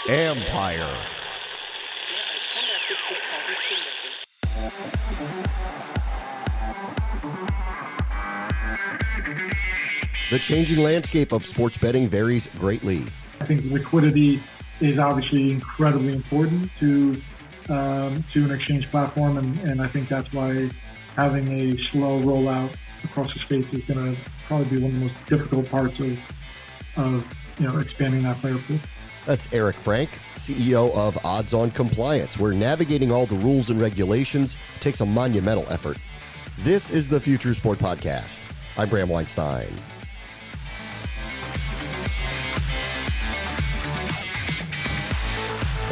Empire. The changing landscape of sports betting varies greatly. I think liquidity is obviously incredibly important to an exchange platform, and I think that's why having a slow rollout across the states is going to probably be one of the most difficult parts of expanding that player pool. That's Eric Frank, CEO of Odds On Compliance, where navigating all the rules and regulations takes a monumental effort. This is the Future Sport Podcast. I'm Bram Weinstein.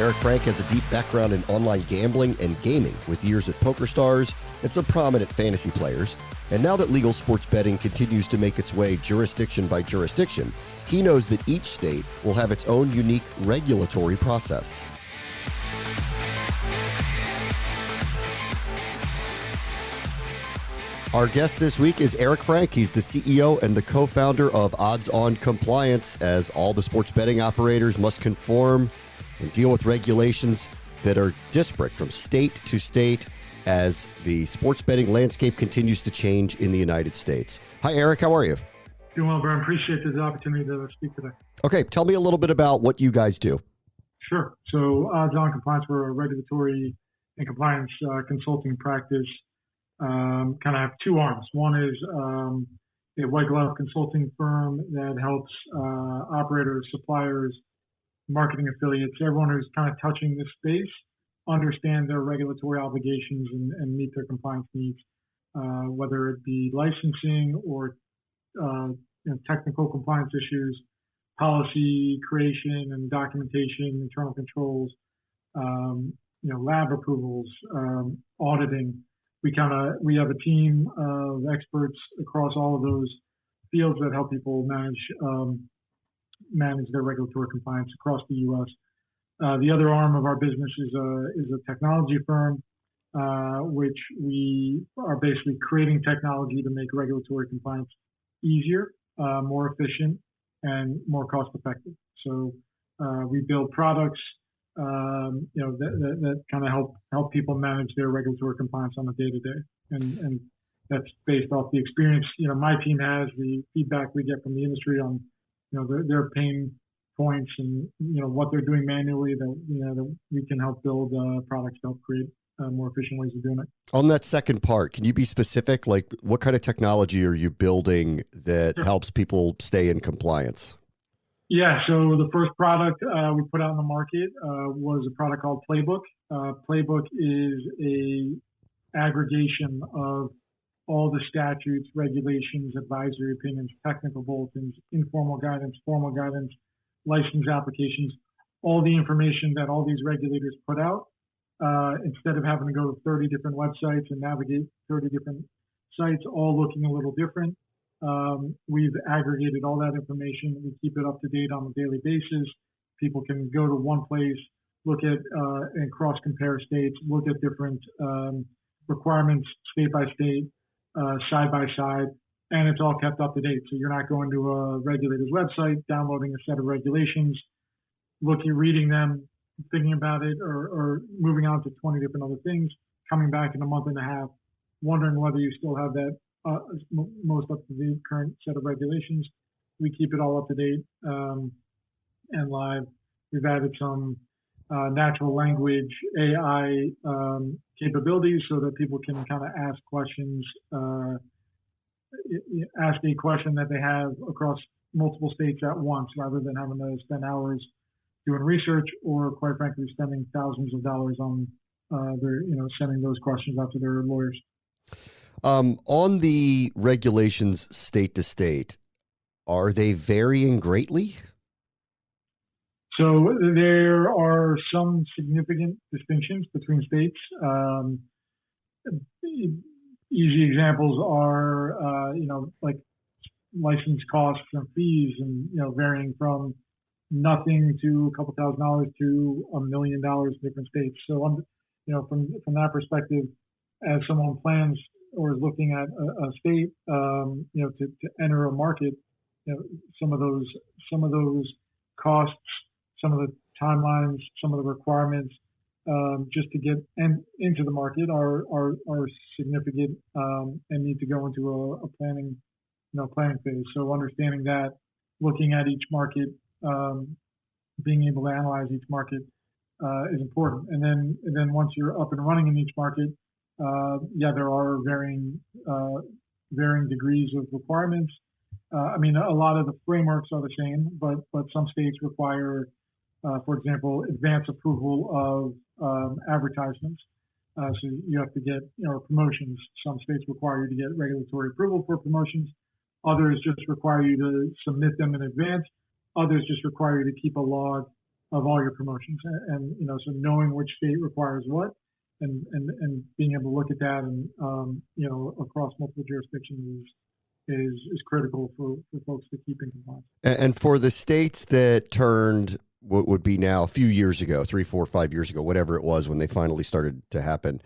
Eric Frank has a deep background in online gambling and gaming, with years at PokerStars and some prominent fantasy players. And now that legal sports betting continues to make its way jurisdiction by jurisdiction, he knows that each state will have its own unique regulatory process. Our guest this week is Eric Frank. He's the CEO and the co-founder of Odds On Compliance, as all the sports betting operators must conform and deal with regulations that are disparate from state to state as the sports betting landscape continues to change in the United States. Hi, Eric. How are you? Doing well, Brian. Appreciate this opportunity to speak today. Okay. Tell me a little bit about what you guys do. Sure. So Odds On Compliance, we're a regulatory and compliance consulting practice. Kind of have two arms. One is a white glove consulting firm that helps operators, suppliers, marketing affiliates, everyone who's kind of touching this space, understand their regulatory obligations and meet their compliance needs, whether it be licensing or technical compliance issues, policy creation and documentation, internal controls, lab approvals, auditing. We have a team of experts across all of those fields that help people manage their regulatory compliance across the U.S. The other arm of our business is a technology firm, which we are basically creating technology to make regulatory compliance easier, more efficient, and more cost effective. So we build products that kind of help people manage their regulatory compliance on a day-to-day, and that's based off the experience my team has, the feedback we get from the industry on their pain points and what they're doing manually, that we can help build products to help create more efficient ways of doing it. On that second part, can you be specific? Like, what kind of technology are you building that helps people stay in compliance? Yeah, so the first product we put out in the market was a product called Playbook. Playbook is a aggregation of all the statutes, regulations, advisory opinions, technical bulletins, informal guidance, formal guidance, license applications, all the information that all these regulators put out. Instead of having to go to 30 different websites and navigate 30 different sites, all looking a little different, we've aggregated all that information. We keep it up to date on a daily basis. People can go to one place, look at and cross-compare states, look at different requirements state by state, side by side, and it's all kept up to date. So you're not going to a regulator's website, downloading a set of regulations, reading them, thinking about it, or moving on to 20 different other things, coming back in a month and a half, wondering whether you still have that most up-to-date current set of regulations. We keep it all up to date and live. We've added some natural language AI capabilities so that people can kind of ask questions, ask a question that they have across multiple states at once, rather than having to spend hours doing research or, quite frankly, spending thousands of dollars on sending those questions out to their lawyers. On the regulations state to state, are they varying greatly? So there are some significant distinctions between states. Easy examples are, like license costs and fees, and varying from nothing to a couple $1,000 to $1 million in different states. So, from that perspective, as someone plans or is looking at a state, to enter a market, some of those costs, some of the timelines, some of the requirements just to get into the market are significant and need to go into a planning phase. So understanding that, looking at each market, being able to analyze each market is important. And then once you're up and running in each market, there are varying degrees of requirements. I mean, a lot of the frameworks are the same, but some states require, for example, advance approval of advertisements. So you have to get, promotions. Some states require you to get regulatory approval for promotions. Others just require you to submit them in advance. Others just require you to keep a log of all your promotions. And so knowing which state requires what, and being able to look at that and across multiple jurisdictions is critical for folks to keep in compliance. And for the states that turned what would be now a few years ago, 3, 4, 5 years ago, whatever it was when they finally started to happen,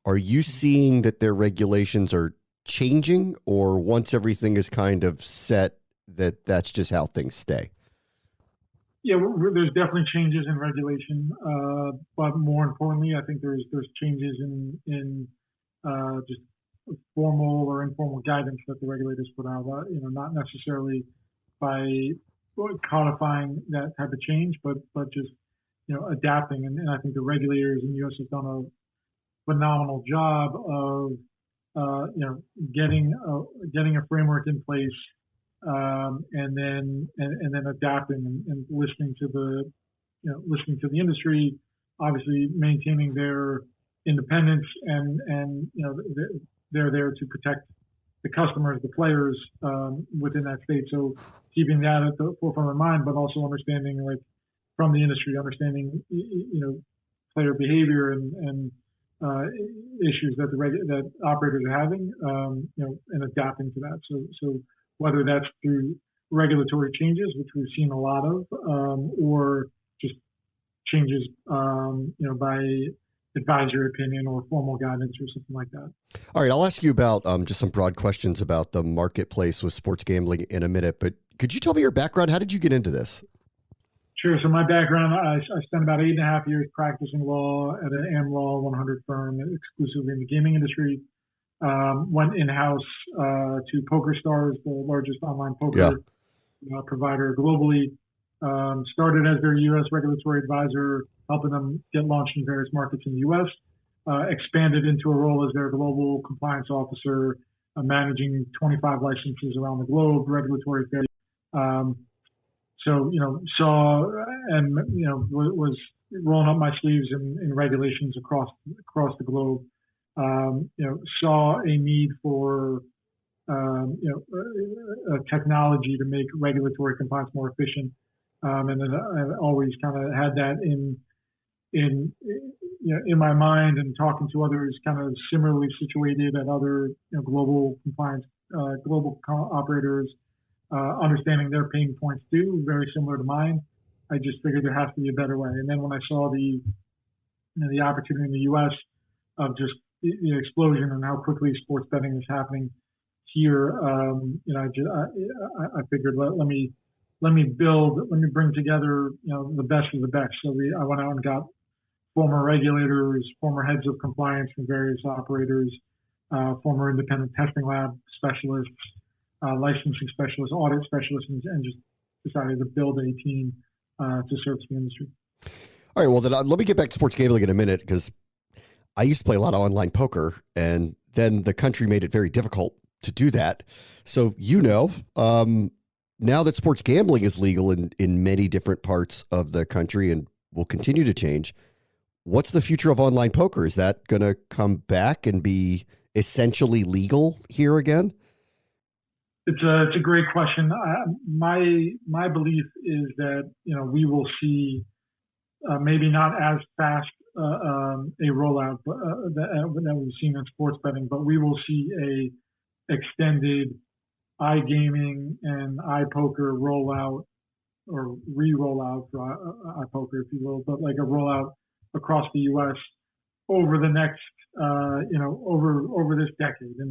are you seeing that their regulations are changing, or once everything is kind of set, that's just how things stay? Yeah, there's definitely changes in regulation, but more importantly, I think there's changes in just formal or informal guidance that the regulators put out. Not necessarily by codifying that type of change, but just adapting. And I think the regulators in the U.S. have done a phenomenal job of getting a framework in place, and then adapting and listening to the industry, obviously maintaining their independence, and they're there to protect the customers, the players within that state. So keeping that at the forefront of mind, but also understanding, like, from the industry, understanding player behavior and issues that operators are having, and adapting to that. So whether that's through regulatory changes, which we've seen a lot of, or just changes, by advisory opinion or formal guidance or something like that. All right, I'll ask you about just some broad questions about the marketplace with sports gambling in a minute, but could you tell me your background? How did you get into this? Sure. So my background, I spent about 8.5 years practicing law at an AmLaw 100 firm, exclusively in the gaming industry. Went in-house to PokerStars, the largest online poker provider globally. Started as their U.S. regulatory advisor, helping them get launched in various markets in the U.S. Expanded into a role as their global compliance officer, managing 25 licenses around the globe, regulatory affairs. So, saw and, was rolling up my sleeves in regulations across the globe. Saw a need for, technology to make regulatory compliance more efficient. And then I always kind of had that in my mind, and talking to others kind of similarly situated at other global compliance, operators, understanding their pain points too, very similar to mine. I just figured there has to be a better way. And then when I saw the opportunity in the U.S. of just the explosion and how quickly sports betting is happening here, I figured let me bring together the best of the best. So I went out and got former regulators, former heads of compliance from various operators, former independent testing lab specialists, licensing specialists, audit specialists, and just decided to build a team to serve the industry. All right, well, then let me get back to sports gambling in a minute, because I used to play a lot of online poker, and then the country made it very difficult to do that. So, now that sports gambling is legal in many different parts of the country and will continue to change, what's the future of online poker? Is that going to come back and be essentially legal here again? It's a great question. My belief is that we will see maybe not as fast a rollout that we've seen in sports betting, but we will see a extended iGaming and iPoker rollout, or re-rollout for iPoker, if you will, but like a rollout across the U.S. over the next, over this decade in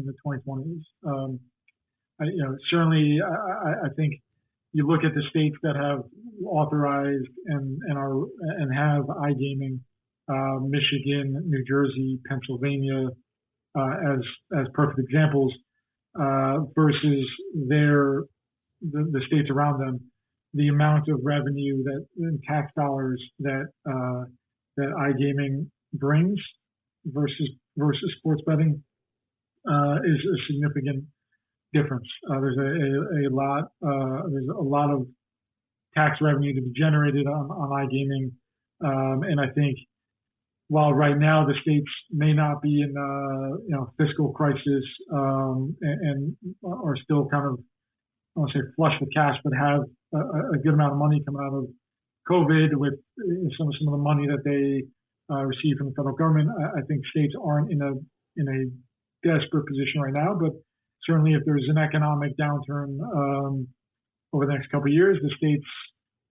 the 2020s. certainly, I think you look at the states that have authorized and have iGaming, Michigan, New Jersey, Pennsylvania, as perfect examples, versus the states around them. The amount of revenue in tax dollars that iGaming brings versus sports betting is a significant difference. There's a lot of tax revenue to be generated on iGaming, and I think while right now the states may not be in fiscal crisis and are still kind of, I won't say flush with cash, but have a good amount of money coming out of COVID with some of the money that they receive from the federal government. I think states aren't in a desperate position right now, but certainly if there's an economic downturn over the next couple of years, the states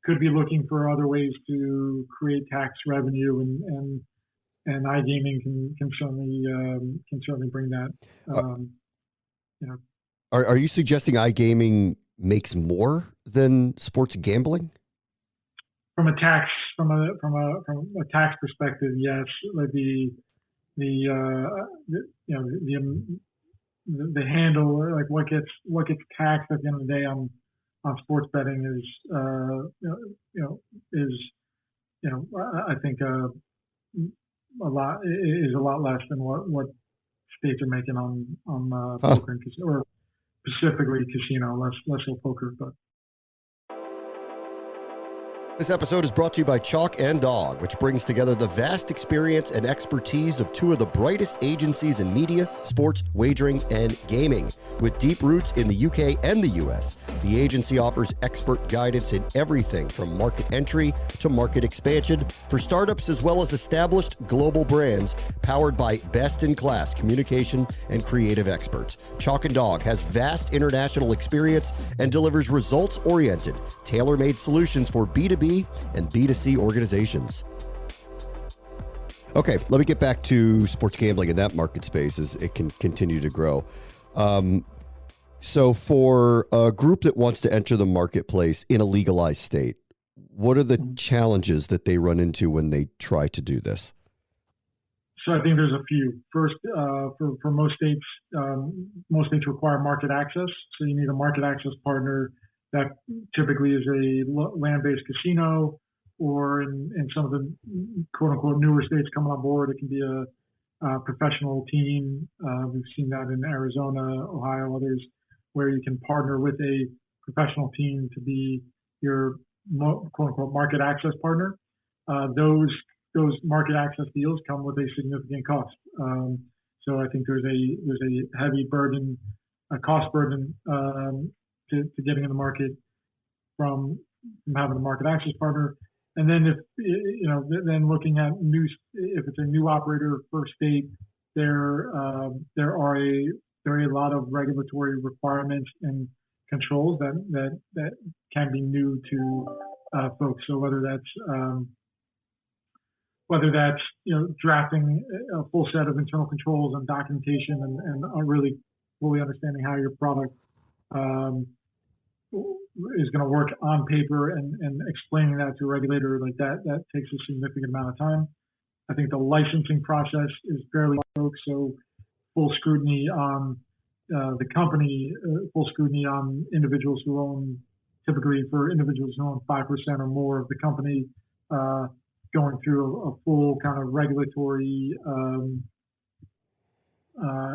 could be looking for other ways to create tax revenue, and iGaming can certainly bring that. Are you suggesting iGaming makes more than sports gambling? From a tax perspective, yes. Like the handle, like what gets taxed at the end of the day on sports betting is I think a lot less than what states are making on poker and casino, or specifically casino, less so poker, but. This episode is brought to you by Chalk and Dog, which brings together the vast experience and expertise of two of the brightest agencies in media, sports, wagering, and gaming. With deep roots in the UK and the US, the agency offers expert guidance in everything from market entry to market expansion for startups as well as established global brands, powered by best-in-class communication and creative experts. Chalk and Dog has vast international experience and delivers results-oriented, tailor-made solutions for B2B and B2C organizations. Okay, let me get back to sports gambling in that market space as it can continue to grow. So for a group that wants to enter the marketplace in a legalized state, what are the challenges that they run into when they try to do this? So I think there's a few. First, for most states require market access. So you need a market access partner that typically is a land-based casino, or in some of the quote-unquote newer states coming on board, it can be a professional team. We've seen that in Arizona, Ohio, others, where you can partner with a professional team to be your quote-unquote market access partner. Those market access deals come with a significant cost. So I think there's a heavy burden, a cost burden to getting in the market from having a market access partner. And then then looking at if it's a new operator for state, there are a lot of regulatory requirements and controls that can be new to folks. So whether that's drafting a full set of internal controls and documentation and really fully understanding how your product is going to work on paper and explaining that to a regulator, like that takes a significant amount of time. I think the licensing process is fairly broke, so full scrutiny on the company, full scrutiny on individuals who own, typically for individuals who own 5% or more of the company, going through a full kind of regulatory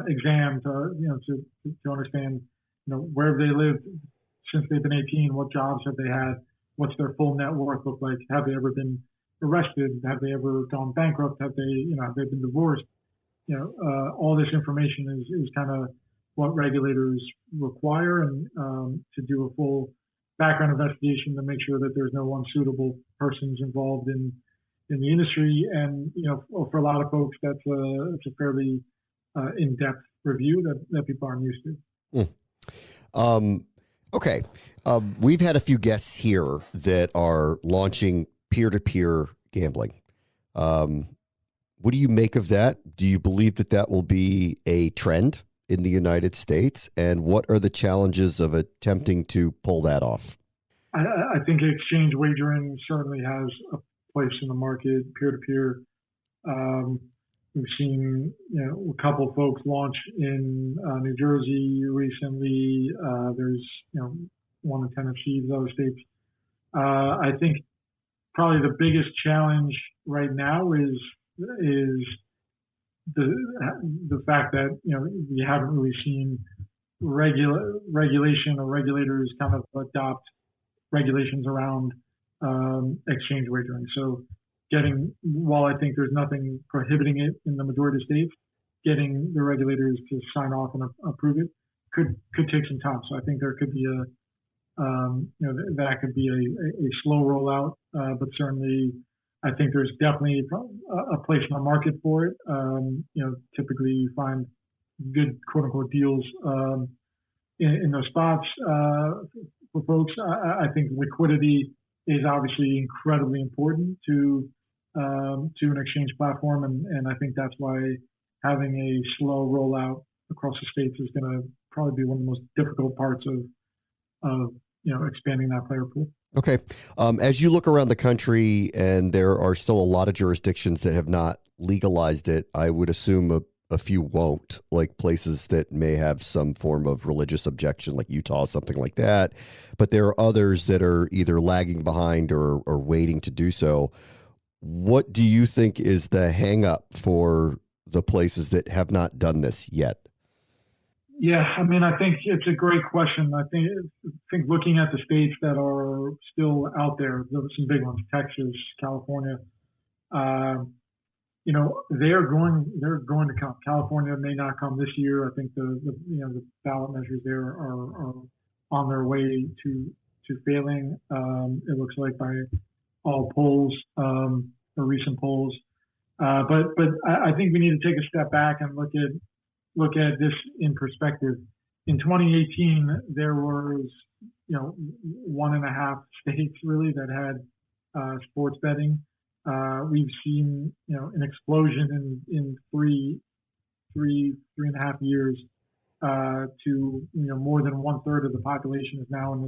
exam to understand where they lived since they've been 18, what jobs have they had, what's their full net worth look like, have they ever been arrested, have they ever gone bankrupt, have they been divorced. All this information is kind of what regulators require, and to do a full background investigation to make sure that there's no unsuitable persons involved in the industry. And for a lot of folks, it's a fairly in-depth review that people aren't used to. Okay. We've had a few guests here that are launching peer-to-peer gambling. What do you make of that? Do you believe that will be a trend in the United States, and what are the challenges of attempting to pull that off? I think exchange wagering certainly has a place in the market, peer-to-peer. We've seen a couple of folks launch in New Jersey recently. There's 1 in Tennessee, other states. I think probably the biggest challenge right now is the fact that we haven't really seen regulation or regulators kind of adopt regulations around exchange wagering. So while I think there's nothing prohibiting it in the majority of states, getting the regulators to sign off and approve it could take some time. So I think there could be that could be a slow rollout, but certainly I think there's definitely a place in the market for it. Typically you find good quote unquote deals in those spots for folks. I think liquidity is obviously incredibly important to an exchange platform, and I think that's why having a slow rollout across the states is going to probably be one of the most difficult parts of expanding that player pool. Okay. As you look around the country, and there are still a lot of jurisdictions that have not legalized it, I would assume a few won't, like places that may have some form of religious objection, like Utah, something like that. But there are others that are either lagging behind or waiting to do so. What do you think is the hang up for the places that have not done this yet? Yeah, I mean, I think it's a great question. I think looking at the states that are still out there, there's some big ones: Texas, California. They're going to come. California may not come this year. I think the ballot measures there are on their way to failing. It looks like by all polls, or recent polls. But I think we need to take a step back and look at this in perspective. In 2018, there was 1.5 states really that had sports betting. We've seen an explosion in three and a half years to more than 1/3 of the population is now in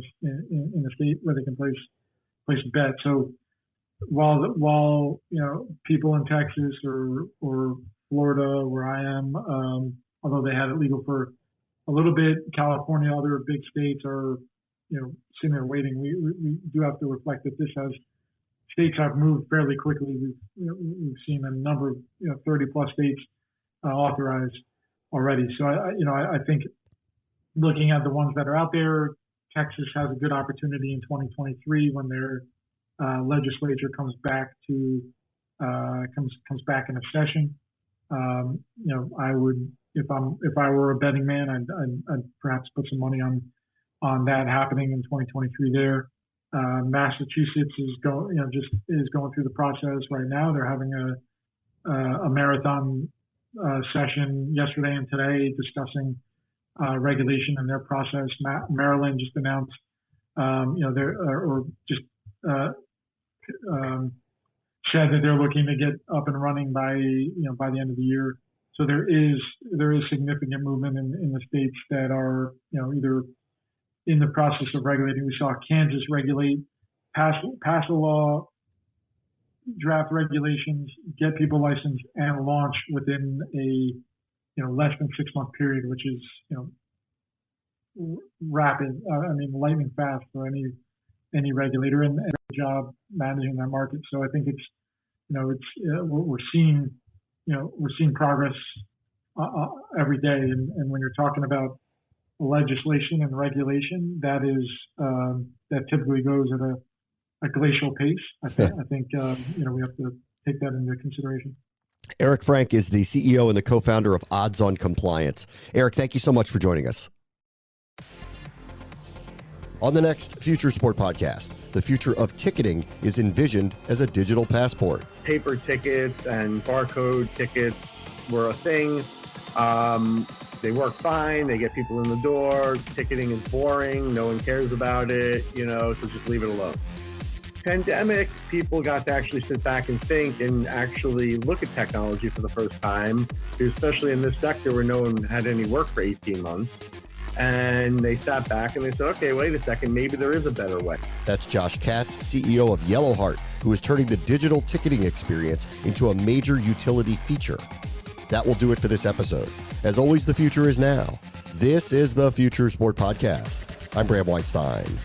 the state where they can place a bet. So while people in Texas or Florida, where I am, although they had it legal for a little bit, California, other big states are sitting there waiting. We do have to reflect that states have moved fairly quickly. We've seen a number of 30 plus states authorized already. So I think looking at the ones that are out there, Texas has a good opportunity in 2023 when their legislature comes back in a session. I would, if I were a betting man, I'd perhaps put some money on that happening in 2023 there. Massachusetts is going through the process right now. They're having a marathon session yesterday and today discussing regulation and their process. Maryland just announced, said that they're looking to get up and running by the end of the year. So there is significant movement in the states that are either in the process of regulating. We saw Kansas pass a law, draft regulations, get people licensed, and launch within a less than 6-month period, which is rapid. Lightning fast for any regulator, and a job managing that market. So I think we're seeing progress every day, and when you're talking about legislation and regulation, that typically goes at a glacial pace. I think we have to take that into consideration. Eric Frank is the CEO and the co-founder of Odds on Compliance. Eric, thank you so much for joining us. On the next Future Sport podcast, the future of ticketing is envisioned as a digital passport. Paper tickets and barcode tickets were a thing. They work fine. They get people in the door. Ticketing is boring. No one cares about it, so just leave it alone. pandemic, people got to actually sit back and think and actually look at technology for the first time, especially in this sector where no one had any work for 18 months. And they sat back and they said, okay, wait a second, maybe there is a better way. That's Josh Katz, CEO of Yellowheart, who is turning the digital ticketing experience into a major utility feature. That will do it for this episode. As always, the future is now. This is the Future Sport Podcast. I'm Bram Weinstein.